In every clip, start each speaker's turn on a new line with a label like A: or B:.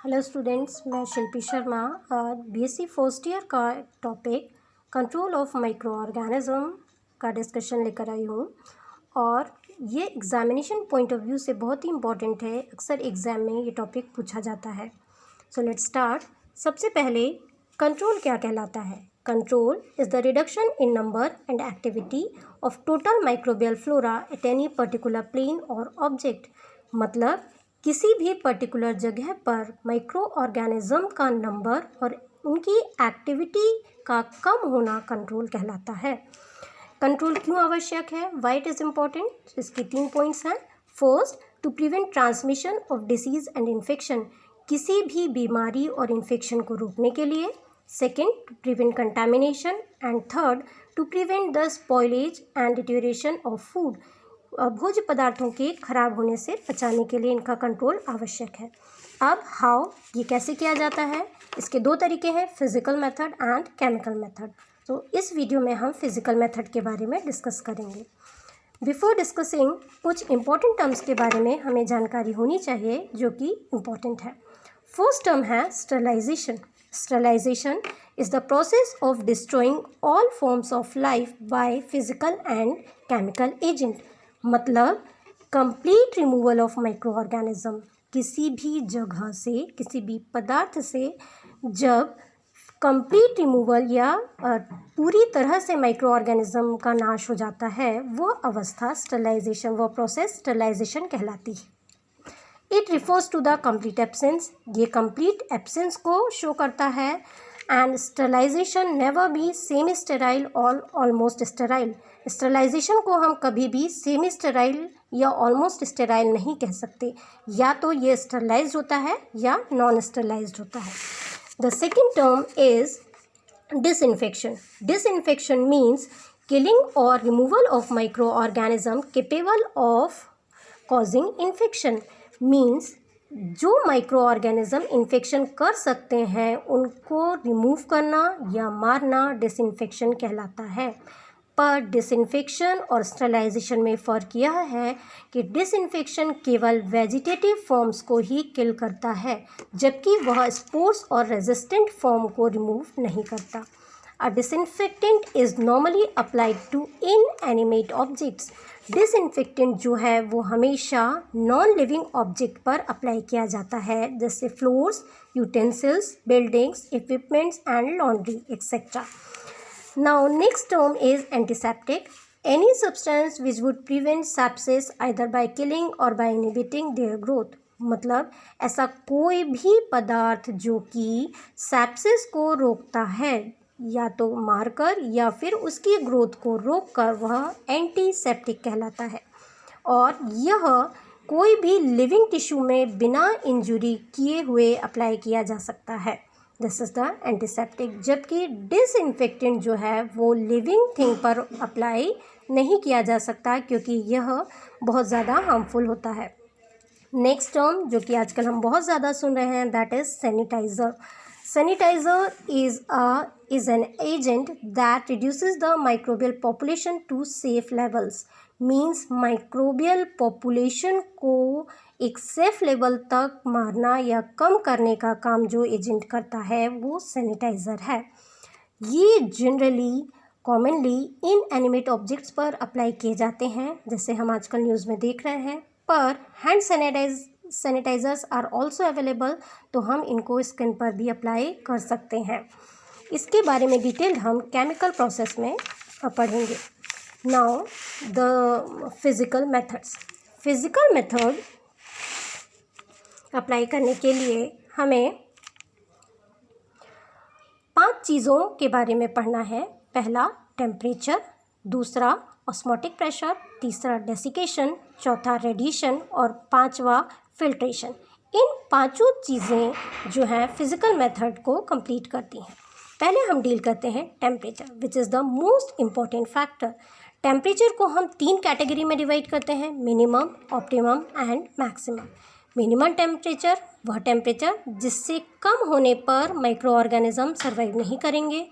A: Hello students, मैं शिल्पी Sharma BSc first year का topic control of micro organism का discussion लेकर आई हूँ। और ये एग्जामिनेशन पॉइंट ऑफ व्यू से बहुत ही इम्पॉर्टेंट है। अक्सर एग्ज़ाम में ये टॉपिक पूछा जाता है। So let's start. सबसे पहले कंट्रोल क्या कहलाता है? Control is the reduction in number and activity of total microbial flora at any particular plane और ऑब्जेक्ट। मतलब किसी भी पर्टिकुलर जगह पर माइक्रो ऑर्गेनिज्म का नंबर और उनकी एक्टिविटी का कम होना कंट्रोल कहलाता है। कंट्रोल क्यों आवश्यक है? Why it is important? इसके 3 पॉइंट्स हैं। First, to prevent transmission of disease and infection, किसी भी बीमारी और इन्फेक्शन को रोकने के लिए। Second, to prevent contamination. And third, to prevent the spoilage and deterioration of food, भोज्य पदार्थों के खराब होने से बचाने के लिए इनका कंट्रोल आवश्यक है। अब हाउ, ये कैसे किया जाता है? इसके 2 तरीके हैं, physical method and chemical method. तो इस वीडियो में हम फिजिकल मेथड के बारे में डिस्कस करेंगे। बिफोर डिस्कसिंग, कुछ इंपॉर्टेंट टर्म्स के बारे में हमें जानकारी होनी चाहिए जो कि इम्पॉर्टेंट है। फर्स्ट टर्म है sterilization. Sterilization is the process of destroying all forms of life by physical and chemical agent। मतलब complete removal of micro organism, किसी भी जगह से, किसी भी पदार्थ से जब कंप्लीट रिमूवल या पूरी तरह से माइक्रो ऑर्गेनिज्म का नाश हो जाता है, वो अवस्था स्टरलाइजेशन, वो प्रोसेस स्टरलाइजेशन कहलाती है। It refers to the complete absence, ये कंप्लीट एब्सेंस को शो करता है। And sterilization never be semi sterile और ऑलमोस्ट स्टेराइल। स्टरलाइजेशन को हम कभी भी सेमी स्टेराइल या ऑलमोस्ट स्टेराइल नहीं कह सकते, या तो ये स्टरलाइज्ड होता है या नॉन स्टरलाइज्ड होता है। The second term is disinfection. Disinfection means killing और removal of micro organism capable of causing infection. Means जो माइक्रो ऑर्गेनिज्म इन्फेक्शन कर सकते हैं उनको रिमूव करना या मारना डिसइंफेक्शन कहलाता है। पर डिसइंफेक्शन और स्टरलाइजेशन में फ़र्क यह है कि डिसइंफेक्शन केवल वेजिटेटिव फॉर्म्स को ही किल करता है, जबकि वह स्पोर्स और रेजिस्टेंट फॉर्म को रिमूव नहीं करता। A disinfectant is normally applied to inanimate objects। Disinfectant जो है वो हमेशा नॉन लिविंग ऑब्जेक्ट पर अप्लाई किया जाता है, जैसे floors, utensils, buildings, equipments and laundry etcetera. Now next term is antiseptic. Any substance which would prevent sepsis either by killing और बाय इनहिबिटिंग देयर ग्रोथ। मतलब ऐसा कोई भी पदार्थ जो कि सेप्सिस को रोकता है, या तो मारकर या फिर उसकी ग्रोथ को रोककर, वह एंटीसेप्टिक कहलाता है। और यह कोई भी लिविंग टिश्यू में बिना इंजुरी किए हुए अप्लाई किया जा सकता है। This is the antiseptic. जबकि डिसइंफेक्टेंट जो है वो लिविंग थिंग पर अप्लाई नहीं किया जा सकता, क्योंकि यह बहुत ज़्यादा हार्मफुल होता है। नेक्स्ट टर्म जो कि आजकल हम बहुत ज़्यादा सुन रहे हैं, that is sanitizer. Sanitizer is an agent that reduces the microbial population to safe levels। Means microbial population को एक सेफ लेवल तक मारना या कम करने का काम जो एजेंट करता है वो सैनिटाइज़र है। ये जनरली कॉमनली इनएनिमेट ऑब्जेक्ट्स पर अप्लाई किए जाते हैं, जैसे हम आजकल न्यूज़ में देख रहे हैं। पर hand sanitizers are also available, तो हम इनको स्किन पर भी अप्लाई कर सकते हैं। इसके बारे में डिटेल्ड हम केमिकल प्रोसेस में पढ़ेंगे। Now the physical methods. Physical method apply करने के लिए हमें 5 चीज़ों के बारे में पढ़ना है। पहला टेम्परेचर, दूसरा ऑस्मोटिक प्रेशर, तीसरा डेसिकेशन, चौथा रेडिएशन और 5वां फिल्ट्रेशन। इन 5 चीज़ें जो हैं फिज़िकल मेथड को कंप्लीट करती हैं। पहले हम डील करते हैं temperature, which is the most important factor. Temperature को हम 3 कैटेगरी में डिवाइड करते हैं, minimum, optimum and maximum. Minimum temperature वह टेम्परेचर जिससे कम होने पर माइक्रो ऑर्गेनिज्म सर्वाइव नहीं करेंगे।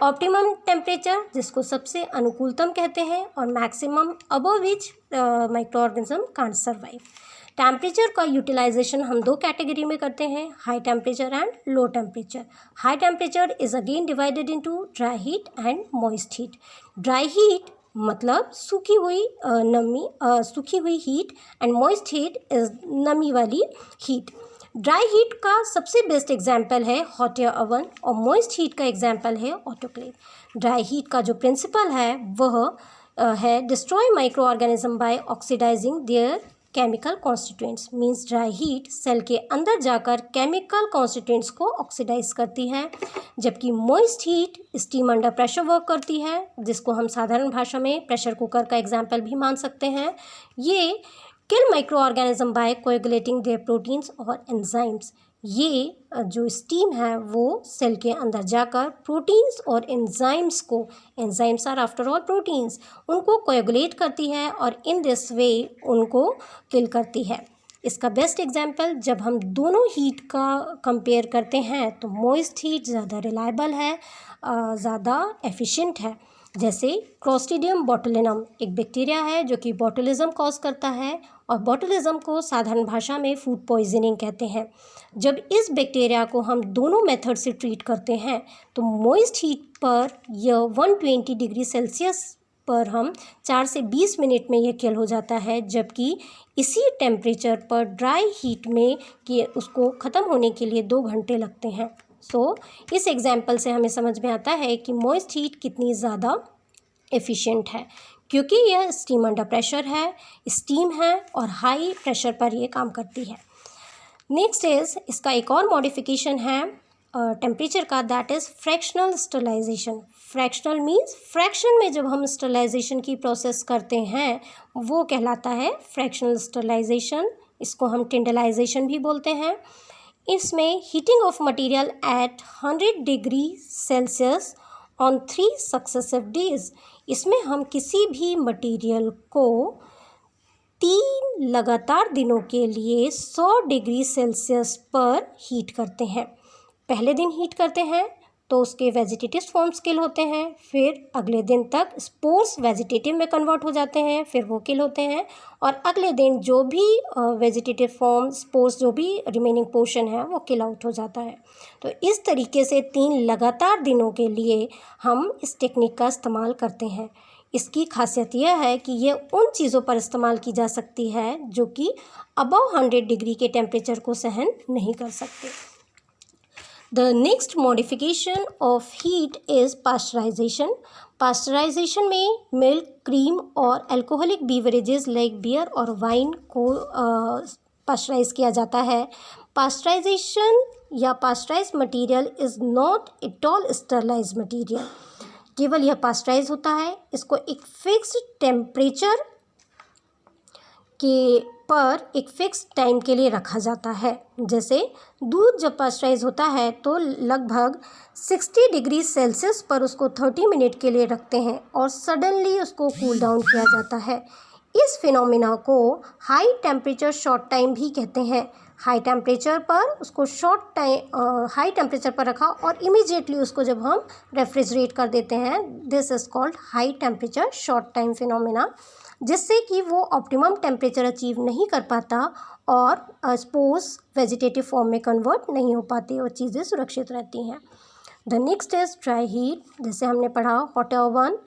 A: ऑप्टिमम टेम्परेचर जिसको सबसे अनुकूलतम कहते हैं, और maximum above which micro organism can't survive. Temperature का यूटिलाइजेशन हम दो कैटेगरी में करते हैं, high temperature and low temperature. High temperature is again divided into dry heat and moist heat. Dry heat मतलब सूखी हुई heat and moist heat is नमी वाली हीट। ड्राई हीट का सबसे बेस्ट एग्जाम्पल है हॉट एयर ओवन और moist heat का एग्जाम्पल है ऑटोक्लेव। ड्राई हीट का जो प्रिंसिपल है वह है destroy micro organism by oxidizing their chemical constituents. Means dry heat cell के अंदर जाकर केमिकल कॉन्स्टिट्यूएंट्स को ऑक्सीडाइज करती है, जबकि moist heat steam under pressure work करती है, जिसको हम साधारण भाषा में प्रेशर कुकर का एग्जाम्पल भी मान सकते हैं। ये kill micro organism by coagulating their proteins और एंजाइम्स। ये जो स्टीम है वो सेल के अंदर जाकर प्रोटीन्स और एंजाइम्स को, enzymes are after all proteins, उनको कोएगुलेट करती है और इन दिस वे उनको किल करती है। इसका बेस्ट एग्जाम्पल जब हम दोनों हीट का कंपेयर करते हैं तो मॉइस्ट हीट ज़्यादा रिलायबल है, ज़्यादा एफिशिएंट है। जैसे क्लोस्ट्रीडियम बोटुलिनम एक बैक्टीरिया है जो कि बोटुलिज्म कॉज करता है और बोटुलिज्म को साधारण भाषा में फूड पॉइजनिंग कहते हैं। जब इस बैक्टीरिया को हम दोनों मेथड से ट्रीट करते हैं तो मॉइस्ट हीट पर यह 120 डिग्री सेल्सियस पर हम 4 से 20 मिनट में यह किल हो जाता है, जबकि इसी टेम्परेचर पर ड्राई हीट में कि उसको ख़त्म होने के लिए 2 घंटे लगते हैं। इस एग्जाम्पल से हमें समझ में आता है कि मॉइस्ट हीट कितनी ज़्यादा एफिशिएंट है, क्योंकि यह स्टीम अंडर प्रेशर है, स्टीम है और हाई प्रेशर पर यह काम करती है। नेक्स्ट इज़ इसका एक और मॉडिफिकेशन है टेम्परेचर का, that is fractional sterilization. Fractional means fraction में जब हम स्टरलाइजेशन की प्रोसेस करते हैं वो कहलाता है फ्रैक्शनल स्टरलाइजेशन। इसको हम टिंडलाइजेशन भी बोलते हैं। इसमें heating of material at 100 degree Celsius on 3 successive days. इसमें हम किसी भी मटेरियल को 3 लगातार दिनों के लिए 100 डिग्री सेल्सियस पर हीट करते हैं। पहले दिन हीट करते हैं तो उसके वेजिटेटिव फॉर्म्स किल होते हैं, फिर अगले दिन तक स्पोर्स वेजिटेटिव में कन्वर्ट हो जाते हैं, फिर वो किल होते हैं, और अगले दिन जो भी वेजिटेटिव फॉर्म स्पोर्स जो भी रिमेनिंग पोर्शन है वो किल आउट हो जाता है। तो इस तरीके से 3 लगातार दिनों के लिए हम इस टेक्निक का इस्तेमाल करते हैं। इसकी खासियत यह है कि ये उन चीज़ों पर इस्तेमाल की जा सकती है जो कि अबव 100 डिग्री के टेम्परेचर को सहन नहीं कर सकते। The next modification of heat is pasteurization. Pasteurization में मिल्क, क्रीम और अल्कोहलिक बीवरेजेस लाइक बियर और वाइन को पास्चराइज किया जाता है। पास्चराइजेशन या pasteurize material is not at all sterilize material. केवल यह पास्चराइज होता है, इसको एक फिक्स्ड टेम्परेचर के पर एक फिक्स टाइम के लिए रखा जाता है। जैसे दूध जब पास्चराइज होता है तो लगभग 60 डिग्री सेल्सियस पर उसको 30 मिनट के लिए रखते हैं और सडनली उसको कूल डाउन किया जाता है। इस फिनोमिना को हाई टेम्परेचर शॉर्ट टाइम भी कहते हैं। हाई टेम्परेचर पर उसको हाई टेम्परेचर पर रखा और इमीडिएटली उसको जब हम रेफ्रिजरेट कर देते हैं, this is called high temperature short time phenomena, जिससे कि वो ऑप्टिमम टेम्परेचर अचीव नहीं कर पाता और स्पोर्स वेजिटेटिव फॉर्म में कन्वर्ट नहीं हो पाती और चीज़ें सुरक्षित रहती हैं। The next is dry heat, जैसे हमने पढ़ा हॉट एयर ओवन,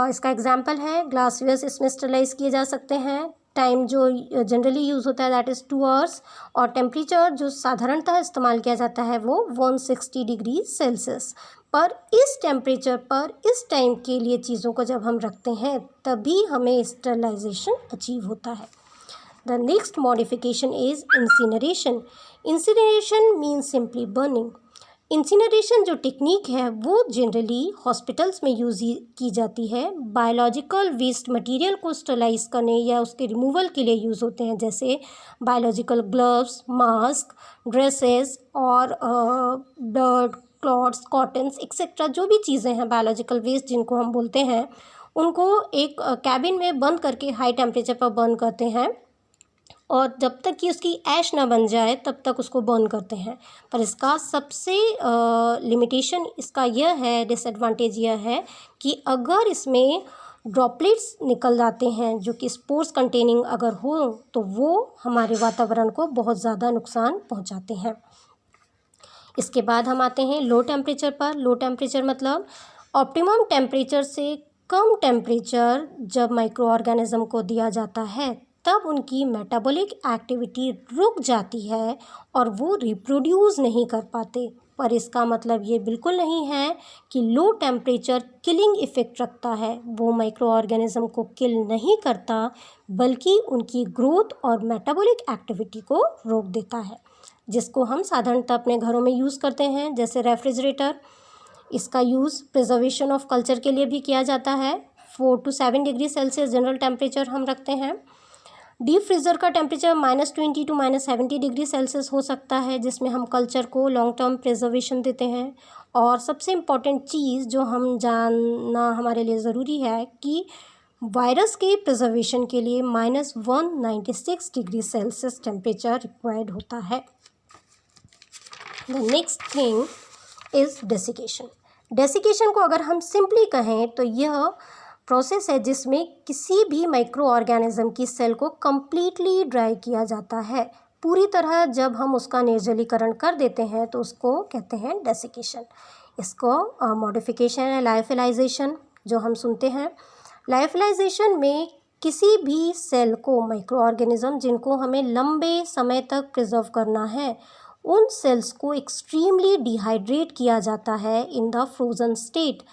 A: इसका एग्जाम्पल है ग्लासवेयर्स इसमें स्टरलाइज किए जा सकते हैं। टाइम जो जनरली यूज़ होता है दैट इज़ 2 आवर्स और टेम्परेचर जो साधारणतः इस्तेमाल किया जाता है वो 160 डिग्री सेल्सियस पर। इस टेम्परेचर पर इस टाइम के लिए चीज़ों को जब हम रखते हैं तभी हमें स्टरलाइजेशन अचीव होता है। The next modification is incineration. Incineration means simply burning. Incineration जो टेक्निक है वो जनरली हॉस्पिटल्स में यूज़ की जाती है। बायोलॉजिकल वेस्ट मटेरियल को स्टरलाइज करने या उसके रिमूवल के लिए यूज़ होते हैं, जैसे बायोलॉजिकल ग्लव्स, मास्क, ड्रेसेस और ब्लड क्लॉथ्स, कॉटन्स एक्सेट्रा जो भी चीज़ें हैं बायोलॉजिकल वेस्ट जिनको हम बोलते हैं, उनको एक कैबिन में बंद करके हाई टेम्परेचर पर बर्न करते हैं और जब तक कि उसकी ऐश ना बन जाए तब तक उसको बर्न करते हैं। पर इसका सबसे लिमिटेशन इसका यह है, डिसएडवांटेज यह है कि अगर इसमें ड्रॉपलेट्स निकल जाते हैं जो कि स्पोर्स कंटेनिंग अगर हो तो वो हमारे वातावरण को बहुत ज़्यादा नुकसान पहुंचाते हैं। इसके बाद हम आते हैं लो टेम्परेचर पर। लो टेम्परेचर मतलब ऑप्टिमम टेम्परेचर से कम टेम्परेचर जब माइक्रो ऑर्गेनिज्म को दिया जाता है तब उनकी मेटाबॉलिक एक्टिविटी रुक जाती है और वो रिप्रोड्यूस नहीं कर पाते। पर इसका मतलब ये बिल्कुल नहीं है कि लो टेम्परेचर किलिंग इफ़ेक्ट रखता है। वो माइक्रो ऑर्गेनिज्म को किल नहीं करता बल्कि उनकी ग्रोथ और मेटाबॉलिक एक्टिविटी को रोक देता है, जिसको हम साधारणतः अपने घरों में यूज़ करते हैं, जैसे रेफ्रिजरेटर। इसका यूज़ प्रिजर्वेशन ऑफ कल्चर के लिए भी किया जाता है। 4 to 7 degree Celsius general temperature हम रखते हैं। डीप फ्रीज़र का टेम्परेचर -20 to -70 डिग्री सेल्सियस हो सकता है, जिसमें हम कल्चर को लॉन्ग टर्म प्रिजर्वेशन देते हैं। और सबसे इम्पॉर्टेंट चीज़ जो हम जानना हमारे लिए ज़रूरी है कि वायरस के प्रिजर्वेशन के लिए -196 डिग्री सेल्सियस टेम्परेचर रिक्वायर्ड होता है। The next thing is desiccation. Desiccation को अगर हम सिंपली कहें तो यह प्रोसेस है जिसमें किसी भी माइक्रो ऑर्गेनिज्म की सेल को कम्प्लीटली ड्राई किया जाता है। पूरी तरह जब हम उसका निर्जलीकरण कर देते हैं तो उसको कहते हैं डेसिकेशन। इसको मॉडिफिकेशन है लायोफिलाइजेशन जो हम सुनते हैं। लायोफिलाइजेशन में किसी भी सेल को माइक्रो ऑर्गेनिज्म जिनको हमें लंबे समय तक प्रिजर्व करना है उन सेल्स को एक्सट्रीमली डिहाइड्रेट किया जाता है in the frozen state.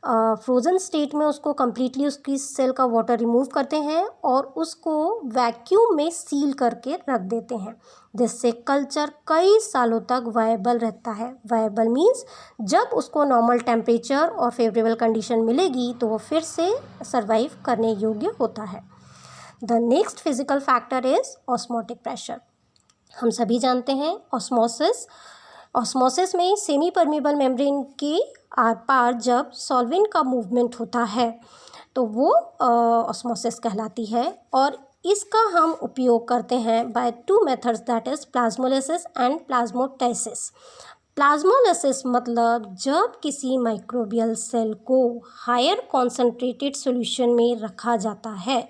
A: Frozen state में उसको कम्प्लीटली उसकी सेल का वाटर रिमूव करते हैं और उसको वैक्यूम में सील करके रख देते हैं, जिससे कल्चर कई सालों तक वायबल रहता है। वायबल मीन्स जब उसको नॉर्मल टेम्परेचर और फेवरेबल कंडीशन मिलेगी तो वो फिर से सर्वाइव करने योग्य होता है। The next physical factor is osmotic pressure. हम सभी जानते हैं ऑस्मोसिस में सेमी परमेबल मेम्ब्रेन के आर पार जब सॉल्वेंट का मूवमेंट होता है तो वो ऑस्मोसिस कहलाती है। और इसका हम उपयोग करते हैं by 2 methods, that is plasmolysis and plasmoptysis. Plasmolysis मतलब जब किसी माइक्रोबियल सेल को हायर कॉन्सेंट्रेटेड सॉल्यूशन में रखा जाता है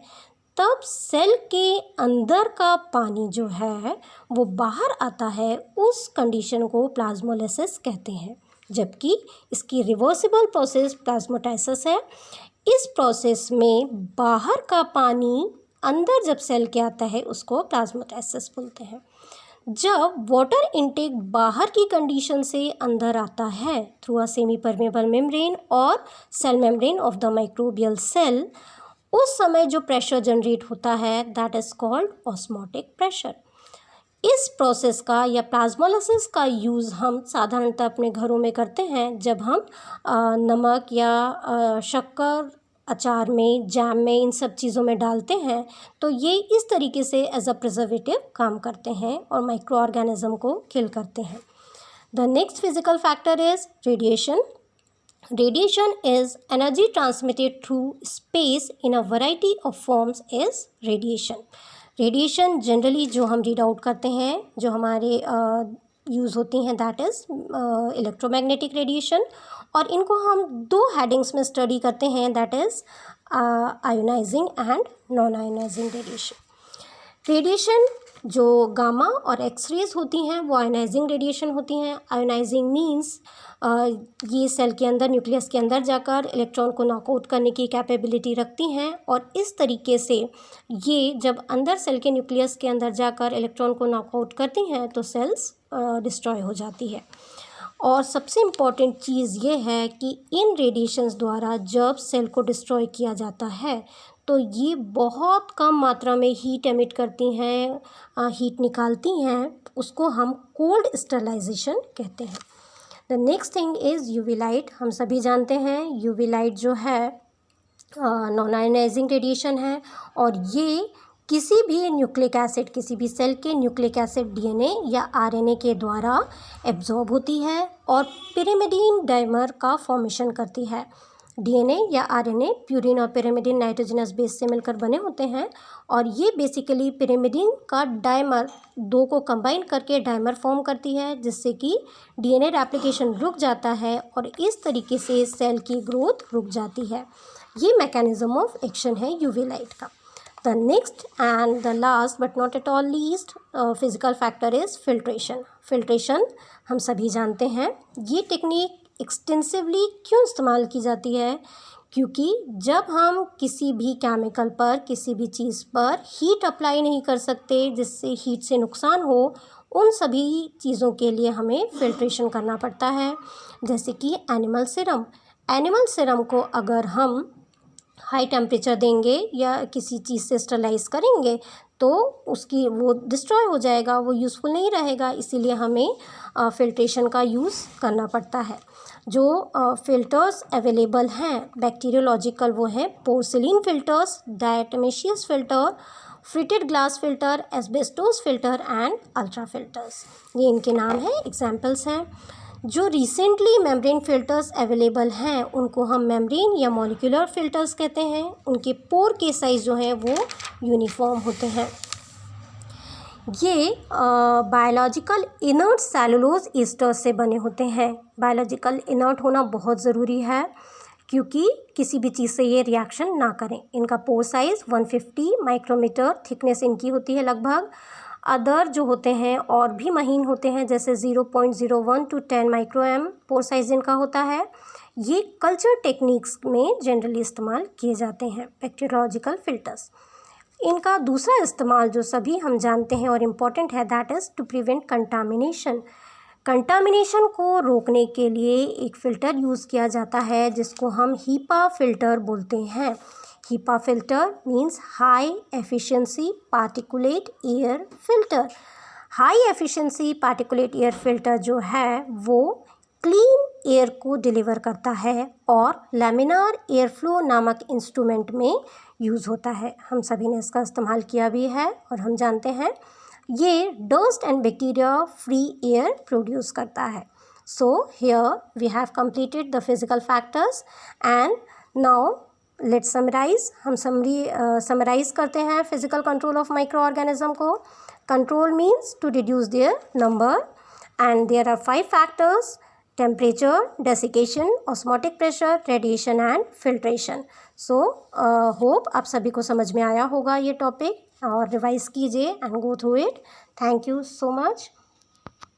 A: तब सेल के अंदर का पानी जो है वो बाहर आता है, उस कंडीशन को प्लाज्मोलाइसिस कहते हैं। जबकि इसकी रिवर्सिबल प्रोसेस प्लाज्मोटाइसिस है। इस प्रोसेस में बाहर का पानी अंदर जब सेल के आता है उसको प्लाज्मोटाइसिस बोलते हैं। जब वाटर इनटेक बाहर की कंडीशन से अंदर आता है through a semi permeable membrane और cell membrane of the microbial cell, उस समय जो प्रेशर जनरेट होता है that is called osmotic pressure. इस प्रोसेस का या प्लाज्मोलाइसिस का यूज़ हम साधारणतः अपने घरों में करते हैं जब हम नमक या शक्कर अचार में, जैम में, इन सब चीज़ों में डालते हैं तो ये इस तरीके से एज अ प्रिजर्वेटिव काम करते हैं और माइक्रो ऑर्गेनिज्म को किल करते हैं। The next physical factor is radiation. Radiation is energy transmitted through space in a variety of forms is radiation. Radiation generally जो हम रीड आउट करते हैं जो हमारे यूज़ होती हैं दैट इज़ इलेक्ट्रोमैग्नेटिक रेडिएशन, और इनको हम 2 हेडिंग्स में स्टडी करते हैं that is ionizing and non ionizing radiation. Radiation जो गामा और एक्सरेज होती हैं वो आयोनाइजिंग रेडिएशन होती हैं। आयोनाइजिंग मीन्स ये सेल के अंदर, न्यूक्लियस के अंदर जाकर इलेक्ट्रॉन को नॉकआउट करने की कैपेबिलिटी रखती हैं और इस तरीके से ये जब अंदर सेल के न्यूक्लियस के अंदर जाकर इलेक्ट्रॉन को नॉकआउट करती हैं तो सेल्स डिस्ट्रॉय हो जाती है। और सबसे इम्पॉर्टेंट चीज़ ये है कि इन रेडिएशंस द्वारा जब सेल को डिस्ट्रॉय किया जाता है तो ये बहुत कम मात्रा में हीट एमिट करती हैं, हीट निकालती हैं, उसको हम कोल्ड स्टरलाइजेशन कहते हैं। The next thing is UV light. हम सभी जानते हैं यूवी लाइट जो है नॉन आयोनाइजिंग रेडिएशन है और ये किसी भी न्यूक्लिक एसिड, किसी भी सेल के न्यूक्लिक एसिड डीएनए या आरएनए के द्वारा एब्जॉर्ब होती है और पिरिमिडीन डाइमर का फॉर्मेशन करती है। डीएनए या आरएनए प्यूरिन और पिरिमिडीन नाइट्रोजनस बेस से मिलकर बने होते हैं और ये बेसिकली पिरिमिडीन का डाइमर 2 को कंबाइन करके डाइमर फॉर्म करती है, जिससे कि डीएनए रेप्लिकेशन रुक जाता है और इस तरीके से सेल की ग्रोथ रुक जाती है। ये मैकेनिज्म ऑफ एक्शन है यूवी लाइट का। The next and the last but not at all least physical factor is filtration. Filtration हम सभी जानते हैं। ये टेक्निक एक्सटेंसिवली क्यों इस्तेमाल की जाती है? क्योंकि जब हम किसी भी केमिकल पर, किसी भी चीज़ पर हीट अप्लाई नहीं कर सकते जिससे हीट से नुकसान हो, उन सभी चीज़ों के लिए हमें फिल्ट्रेशन करना पड़ता है। जैसे कि एनिमल सीरम। एनिमल सीरम को अगर हम हाई टेम्परेचर देंगे या किसी चीज़ से स्टरलाइज करेंगे तो उसकी वो डिस्ट्रॉय हो जाएगा, वो यूज़फुल नहीं रहेगा। इसीलिए हमें फिल्ट्रेशन का यूज़ करना पड़ता है। जो फ़िल्टर्स अवेलेबल हैं बैक्टीरियोलॉजिकल, वो हैं porcelain filters, diatomaceous filter, fritted glass filter, asbestos filter and ultra filters. ये इनके नाम हैं, एग्जाम्पल्स हैं। जो रिसेंटली मेम्ब्रेन फ़िल्टर्स अवेलेबल हैं उनको हम मेम्ब्रेन या मॉलिक्यूलर फ़िल्टर्स कहते हैं। उनके पोर के साइज़ जो हैं वो यूनिफॉर्म होते हैं। ये बायोलॉजिकल इनर्ट सेलुलोज ईस्टर्स से बने होते हैं। बायोलॉजिकल इनर्ट होना बहुत ज़रूरी है क्योंकि किसी भी चीज़ से ये रिएक्शन ना करें। इनका पोर साइज़ 150 माइक्रोमीटर थिकनेस इनकी होती है लगभग। अदर जो होते हैं और भी महीन होते हैं, जैसे 0.01 to 10 माइक्रो पोर साइज़ इनका होता है। ये कल्चर टेक्निक्स में जनरली इस्तेमाल किए जाते हैं बैक्टीरियोलॉजिकल फ़िल्टर्स। इनका दूसरा इस्तेमाल जो सभी हम जानते हैं और इम्पॉर्टेंट है, that is to prevent contamination. Contamination को रोकने के लिए एक फ़िल्टर यूज़ किया जाता है जिसको हम हीपा फ़िल्टर बोलते हैं। HEPA filter means high efficiency particulate air filter। High efficiency particulate air filter जो है वो क्लीन एयर को डिलीवर करता है और लैमिनार एयर फ्लो नामक इंस्ट्रूमेंट में यूज़ होता है। हम सभी ने इसका इस्तेमाल किया भी है और हम जानते हैं ये dust and bacteria free air produce करता है। So here we have completed the physical factors and now let's summarize. हम समराइज करते हैं physical control of micro organism को। Control means to reduce their number and there are 5 factors: temperature, desiccation, osmotic pressure, radiation and filtration. So hope आप सभी को समझ में आया होगा ये टॉपिक, और रिवाइज कीजिए and go through it. Thank you so much.